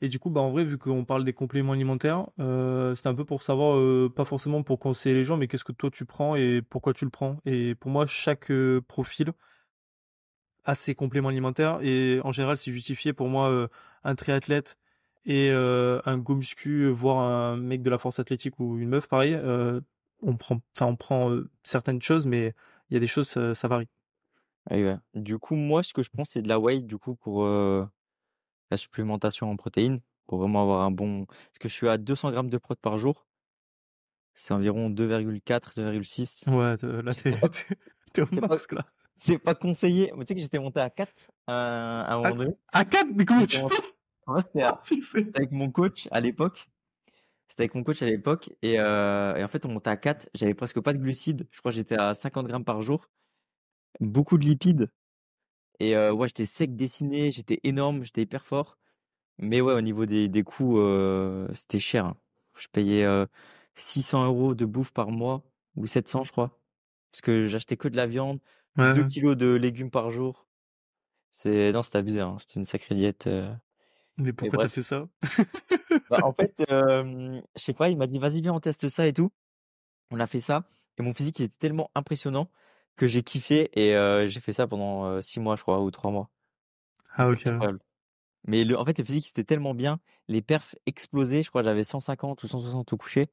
Et du coup, bah, en vrai, vu qu'on parle des compléments alimentaires, c'était un peu pour savoir, pas forcément pour conseiller les gens, mais qu'est-ce que toi tu prends et pourquoi tu le prends. Et pour moi, chaque profil a ses compléments alimentaires et en général, c'est justifié pour moi un triathlète et un go muscu, voire un mec de la force athlétique ou une meuf, pareil. On prend certaines choses, mais il y a des choses, ça varie. Ah ouais. Du coup, moi, ce que je prends, c'est de la whey, du coup, pour la supplémentation en protéines, pour vraiment avoir un bon. Parce que je suis à 200 grammes de prot par jour, c'est environ 2,4, 2,6. Ouais, là, C'est pas, t'es au c'est pas, max, là. c'est pas conseillé. Mais tu sais que j'étais monté à 4 à un À, moment donné. à 4, mais comment J'étais tu fais? monté. En vrai, Comment tu fais? c'était avec mon coach à l'époque. C'était avec mon coach à l'époque. Et en fait, on montait à 4. J'avais presque pas de glucides. Je crois que j'étais à 50 grammes par jour. Beaucoup de lipides. Et ouais, j'étais sec dessiné. J'étais énorme. J'étais hyper fort. Mais ouais, au niveau des coûts, c'était cher, hein. Je payais 600 € de bouffe par mois, ou 700, je crois. Parce que j'achetais que de la viande, Ouais, 2 ouais. kilos de légumes par jour. Non, c'était abusé, hein. C'était une sacrée diète. Mais Mais pourquoi t'as bref. fait ça? Bah, en fait, je sais pas, il m'a dit, vas-y, viens, on teste ça et tout. On a fait ça. Et mon physique, il était tellement impressionnant que j'ai kiffé. Et j'ai fait ça pendant 6 mois, je crois, ou 3 mois. Ah, Mais ok. c'était incroyable. Mais en fait, le physique, c'était tellement bien. Les perfs explosaient. Je crois que j'avais 150 ou 160 au coucher.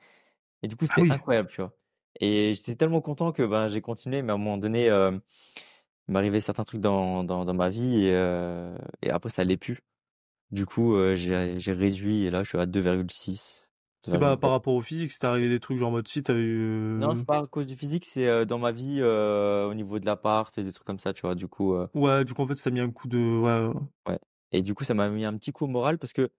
Et du coup, Ah c'était oui. incroyable, tu vois. Et j'étais tellement content que ben, j'ai continué. Mais à un moment donné, il m'arrivait certains trucs dans ma vie. Et après, ça allait plus. Du coup, j'ai réduit. Et là, je suis à 2,6, C'était pas par 2,7. rapport au physique, c'était arrivé des trucs genre en mode si t'as eu... Non, c'est pas à cause du physique. C'est dans ma vie, au niveau de l'appart et des trucs comme ça, tu vois. Du coup, Ouais, du coup, en fait, ça t'a mis un coup de... Ouais, ouais. ouais. Et du coup, ça m'a mis un petit coup au moral parce que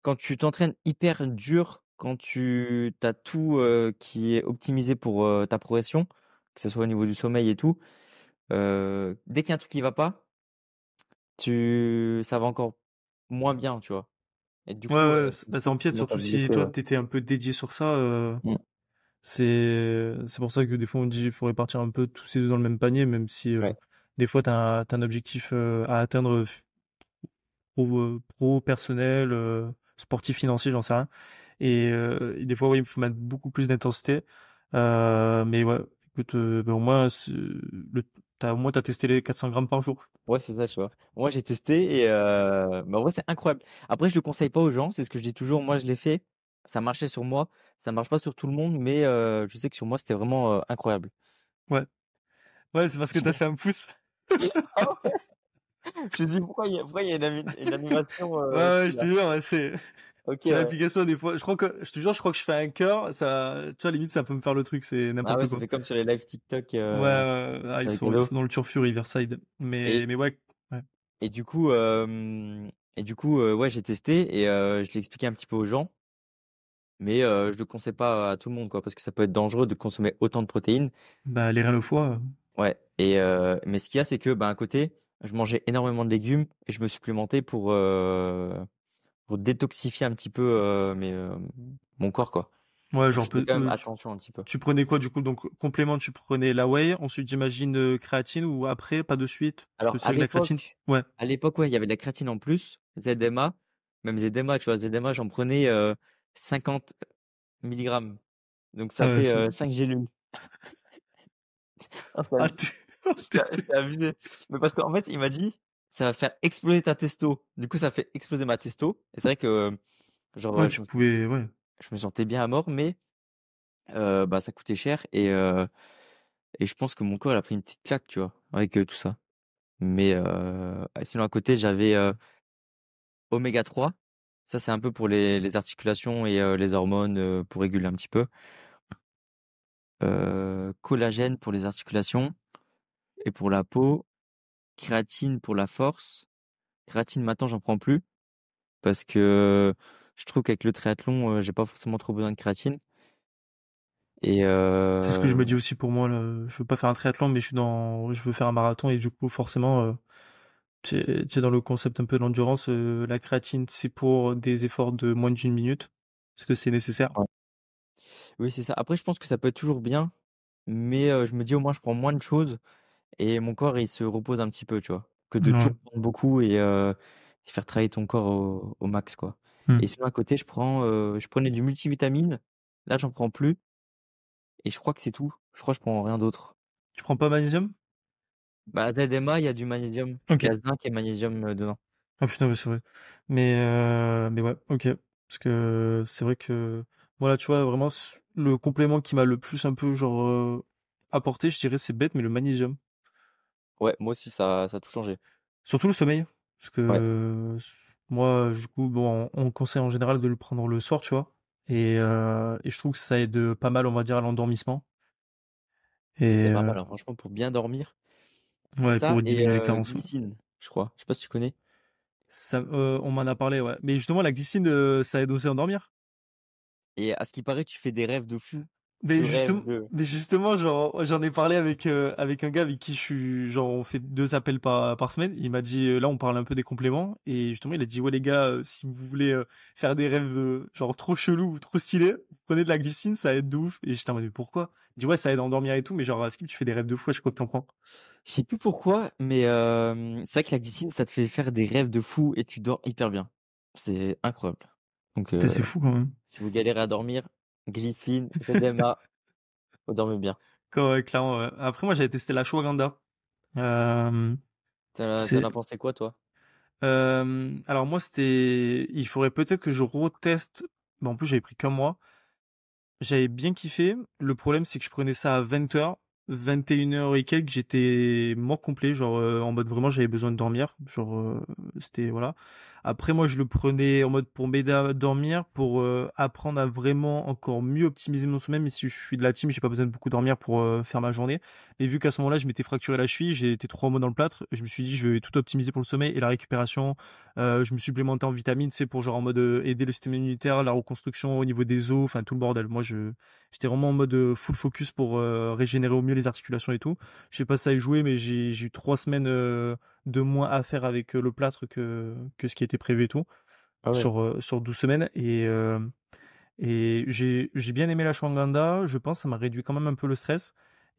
quand tu t'entraînes hyper dur, quand tu as tout qui est optimisé pour ta progression, que ce soit au niveau du sommeil et tout, dès qu'il y a un truc qui va pas, ça va encore moins bien, tu vois. Et du Ouais, coup, ouais, du ça coup, tu empiète, commences à surtout te si blesser, toi, ouais. t'étais un peu dédié sur ça. Mm. C'est pour ça que des fois, on dit il faut répartir un peu tous ces deux dans le même panier, même si Ouais. des fois, t'as un objectif à atteindre pro, personnel, sportif, financier, j'en sais rien. Et des fois, oui, il faut mettre beaucoup plus d'intensité. Mais ouais, écoute, ben, au moins, au moins, t'as testé les 400 grammes par jour. Ouais, c'est ça, tu vois. Moi, j'ai testé et mais en vrai, c'est incroyable. Après, je le conseille pas aux gens, c'est ce que je dis toujours. Moi, je l'ai fait, ça marchait sur moi, ça marche pas sur tout le monde, mais je sais que sur moi, c'était vraiment incroyable. Ouais. Ouais, c'est parce que t'as fait un pouce. Je me dis pourquoi il y a une animation Ouais, ouais, je te là. jure, ouais, c'est, Ok, c'est ouais. l'application des fois. Je crois que, je te jure, je crois que je fais un cœur, ça, tu vois, limite, ça peut me faire le truc, c'est Ah ouais, n'importe ça quoi. fait comme sur les live TikTok, Ouais, ouais, ouais, ah, c'est ils rigolo. sont dans le turfu Riverside. Et Mais ouais, ouais. et du coup ouais, j'ai testé et je l'ai expliqué un petit peu aux gens, mais je le conseille pas à tout le monde quoi parce que ça peut être dangereux de consommer autant de protéines. Bah, les reins au foie. Ouais. Et mais ce qu'il y a, c'est que à côté, je mangeais énormément de légumes et je me supplémentais pour détoxifier un petit peu mon corps quoi. Ouais, Donc genre, je fais quand même attention un petit peu. tu prenais quoi, du coup? Donc, complément, tu prenais la whey, ensuite, j'imagine, créatine, ou après, pas de suite? Parce que Alors c'est vrai que la créatine, ouais. à l'époque ouais, il y avait de la créatine en plus, ZMA, même ZMA, tu vois, ZMA, j'en prenais 50 milligrammes. Donc ça Ah ouais, fait c'est, 5 gélules. Ah, ah, c'était abusé. Mais parce qu'en fait, il m'a dit, ça va faire exploser ta testo. Du coup, ça fait exploser ma testo. Et c'est vrai que, genre, ouais, tu pouvais, ouais. je me sentais bien à mort, mais bah, ça coûtait cher. Et je pense que mon corps, il a pris une petite claque, tu vois, avec tout ça. Mais sinon, à côté, j'avais oméga 3. Ça, c'est un peu pour les articulations et les hormones, pour réguler un petit peu. Collagène pour les articulations et pour la peau. Créatine pour la force. Créatine, maintenant, j'en prends plus parce que je trouve qu'avec le triathlon, j'ai pas forcément trop besoin de créatine. Et C'est ce que je me dis aussi pour moi, là. Je veux pas faire un triathlon, mais je veux faire un marathon, et du coup, forcément, tu es dans le concept un peu d'endurance, la créatine, c'est pour des efforts de moins d'une minute. Parce que c'est nécessaire. ouais. Oui, c'est ça. Après, je pense que ça peut être toujours bien, mais je me dis au moins je prends moins de choses et mon corps il se repose un petit peu, tu vois, que de toujours Ouais. prendre beaucoup et faire travailler ton corps au max, quoi. Mmh. Et sinon à côté, je prenais du multivitamine. Là, j'en prends plus et je crois que c'est tout. Je crois que je prends rien d'autre. Tu prends pas magnésium? Bah, ZMA, il y a du magnésium. Il y OK. a zinc et magnésium, dedans. Ah putain, ouais, c'est vrai. Mais ouais, OK. Parce que c'est vrai que voilà, tu vois, vraiment le complément qui m'a le plus un peu genre apporté, je dirais c'est bête, mais le magnésium. Ouais, moi aussi ça a tout changé. Surtout le sommeil. Parce que Ouais, moi, du coup, bon, on conseille en général de le prendre le soir, tu vois. Et je trouve que ça aide pas mal, on va dire, à l'endormissement. Et c'est pas mal, hein, franchement pour bien dormir. ouais, Ça pour et diminuer les carences. Ouais. glycine, je crois. Je sais pas si tu connais? Ça, on m'en a parlé, ouais. Mais justement, la glycine, ça aide aussi à endormir. Et à ce qui paraît, tu fais des rêves de fou. Mais Tu rêves justement, de mais justement, genre, j'en ai parlé avec un gars avec qui je suis, genre, on fait 2 appels par semaine. Il m'a dit, là, on parle un peu des compléments. Et justement, il a dit, ouais, les gars, si vous voulez faire des rêves, genre, trop chelous ou trop stylés, vous prenez de la glycine, ça aide de ouf. Et j'étais en mode, mais pourquoi? Il dit, ouais, ça aide à endormir et tout, mais genre, à Skip, tu fais des rêves de fou à chaque fois que t'en prends. je sais plus pourquoi, mais c'est vrai que la glycine, ça te fait faire des rêves de fou et tu dors hyper bien. C'est incroyable. Donc Putain, c'est fou quand même. si vous galérez à dormir, glycine, ZMA, vous dormez bien. Clairement, ouais. Après, moi, j'avais testé la ashwagandha. Euh, T'en c'est, as pensé quoi, toi? alors moi, il faudrait peut-être que je reteste. Bon, en plus, j'avais pris qu'un mois. J'avais bien kiffé. Le problème, c'est que je prenais ça à 20h, 21h et quelques, j'étais mort complet, genre en mode vraiment j'avais besoin de dormir, genre c'était voilà. Après moi je le prenais en mode pour m'aider à dormir, pour apprendre à vraiment encore mieux optimiser mon sommeil, mais si je suis de la team, j'ai pas besoin de beaucoup dormir pour faire ma journée. Mais vu qu'à ce moment-là, je m'étais fracturé la cheville, j'ai été 3 mois dans le plâtre, je me suis dit je vais tout optimiser pour le sommeil et la récupération. Je me supplémentais en vitamines, c'est pour genre en mode aider le système immunitaire, la reconstruction au niveau des os, enfin tout le bordel. Moi, j'étais vraiment en mode full focus pour régénérer au mieux les articulations et tout. Je sais pas si ça a joué, mais j'ai eu 3 semaines de moins à faire avec le plâtre que ce qui était prévu et tout Ah ouais. sur 12 semaines. Et j'ai bien aimé la Shwanganda. Je pense que ça m'a réduit quand même un peu le stress.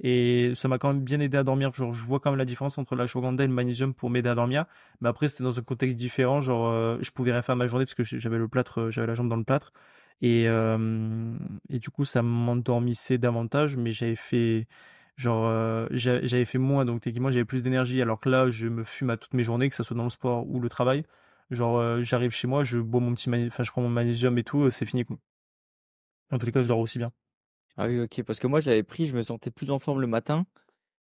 Et ça m'a quand même bien aidé à dormir. Genre, je vois quand même la différence entre la Shwanganda et le magnésium pour m'aider à dormir. Mais après, c'était dans un contexte différent. Genre, je pouvais rien faire ma journée parce que j'avais le plâtre, j'avais la jambe dans le plâtre. Et, euh, et du coup, ça m'endormissait davantage. Mais j'avais fait moins. Donc, techniquement, j'avais plus d'énergie. Alors que là, je me fume à toutes mes journées, que ça soit dans le sport ou le travail. Genre, j'arrive chez moi, je bois mon enfin, je prends mon magnésium et tout, c'est fini, quoi. En tous les cas, je dors aussi bien. Ah oui, OK, parce que moi je l'avais pris, je me sentais plus en forme le matin,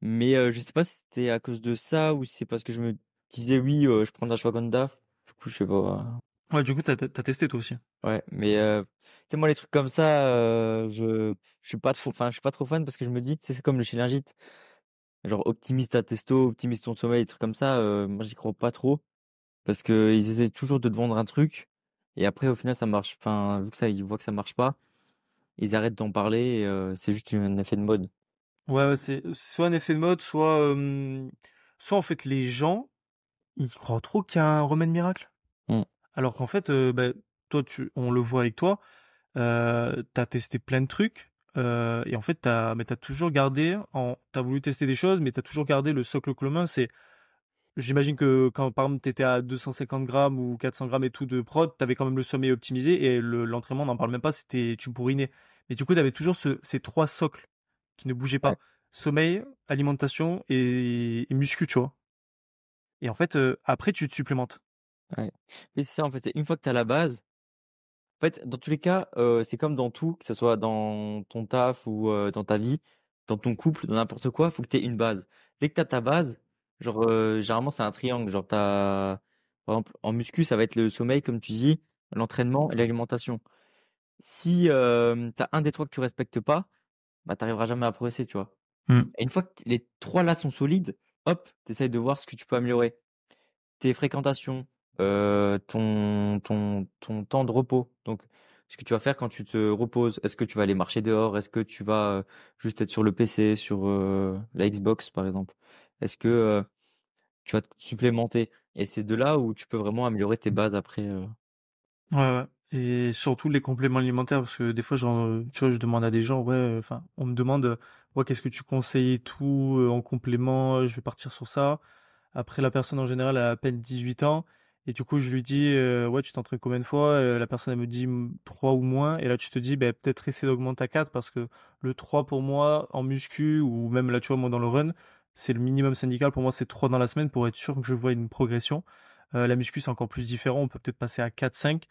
mais je sais pas si c'était à cause de ça ou si c'est parce que je me disais: «Oui, je prends de l'ashwagandha». Du coup, je sais pas. Ouais, du coup, t'as testé toi aussi. Ouais, mais tu sais, moi les trucs comme ça, je suis pas trop je suis pas trop fan parce que je me dis, tu sais, c'est comme le Shilajit, genre optimise ta testo, optimise ton sommeil, des trucs comme ça, moi j'y crois pas trop parce qu'ils essaient toujours de te vendre un truc et après au final ça marche vu que ça ils voient que ça marche pas, ils arrêtent d'en parler et c'est juste un effet de mode. Ouais, ouais, c'est soit un effet de mode, soit en fait les gens, ils croient trop qu'il y a un remède miracle. Mmh. Alors qu'en fait, bah, toi, on le voit avec toi, t'as testé plein de trucs, et en fait, mais t'as toujours t'as voulu tester des choses, mais t'as toujours gardé le socle commun, j'imagine que quand par exemple t'étais à 250 grammes ou 400 grammes et tout de prod, t'avais quand même le sommeil optimisé et l'entraînement, on n'en parle même pas, tu bourrinais. Mais du coup, t'avais toujours ces trois socles qui ne bougeaient Ouais, pas. Sommeil, alimentation et muscu, tu vois. Et en fait, après, tu te supplémentes. ouais. Mais c'est ça en fait, c'est une fois que tu as la base, en fait, dans tous les cas, c'est comme dans tout, que ce soit dans ton taf ou dans ta vie, dans ton couple, dans n'importe quoi, faut que tu aies une base. Dès que tu as ta base, genre généralement c'est un triangle, genre par exemple en muscu, ça va être le sommeil comme tu dis, l'entraînement et l'alimentation. Si tu as un des trois que tu respectes pas, bah tu arriveras jamais à progresser, tu vois. Hmm. Et une fois que les trois là sont solides, hop, tu essayes de voir ce que tu peux améliorer. Tes fréquentations, ton temps de repos. Donc, ce que tu vas faire quand tu te reposes. Est-ce que tu vas aller marcher dehors? Est-ce que tu vas juste être sur le PC, sur la Xbox par exemple? Est-ce que tu vas te supplémenter? Et c'est de là où tu peux vraiment améliorer tes bases après. Ouais, ouais. Et surtout les compléments alimentaires, parce que des fois, tu vois, je demande à des gens, ouais, enfin, on me demande, ouais, qu'est-ce que tu conseilles et tout, en complément, je vais partir sur ça. Après, la personne en général elle a à peine 18 ans Et du coup, je lui dis, ouais, tu t'entraînes combien de fois? La personne, elle me dit 3 ou moins. Et là, tu te dis, ben, peut-être essayer d'augmenter à 4 parce que le 3 pour moi, en muscu, ou même là, tu vois, moi, dans le run, c'est le minimum syndical. Pour moi, c'est 3 dans la semaine pour être sûr que je vois une progression. La muscu, c'est encore plus différent. On peut peut-être passer à 4, 5.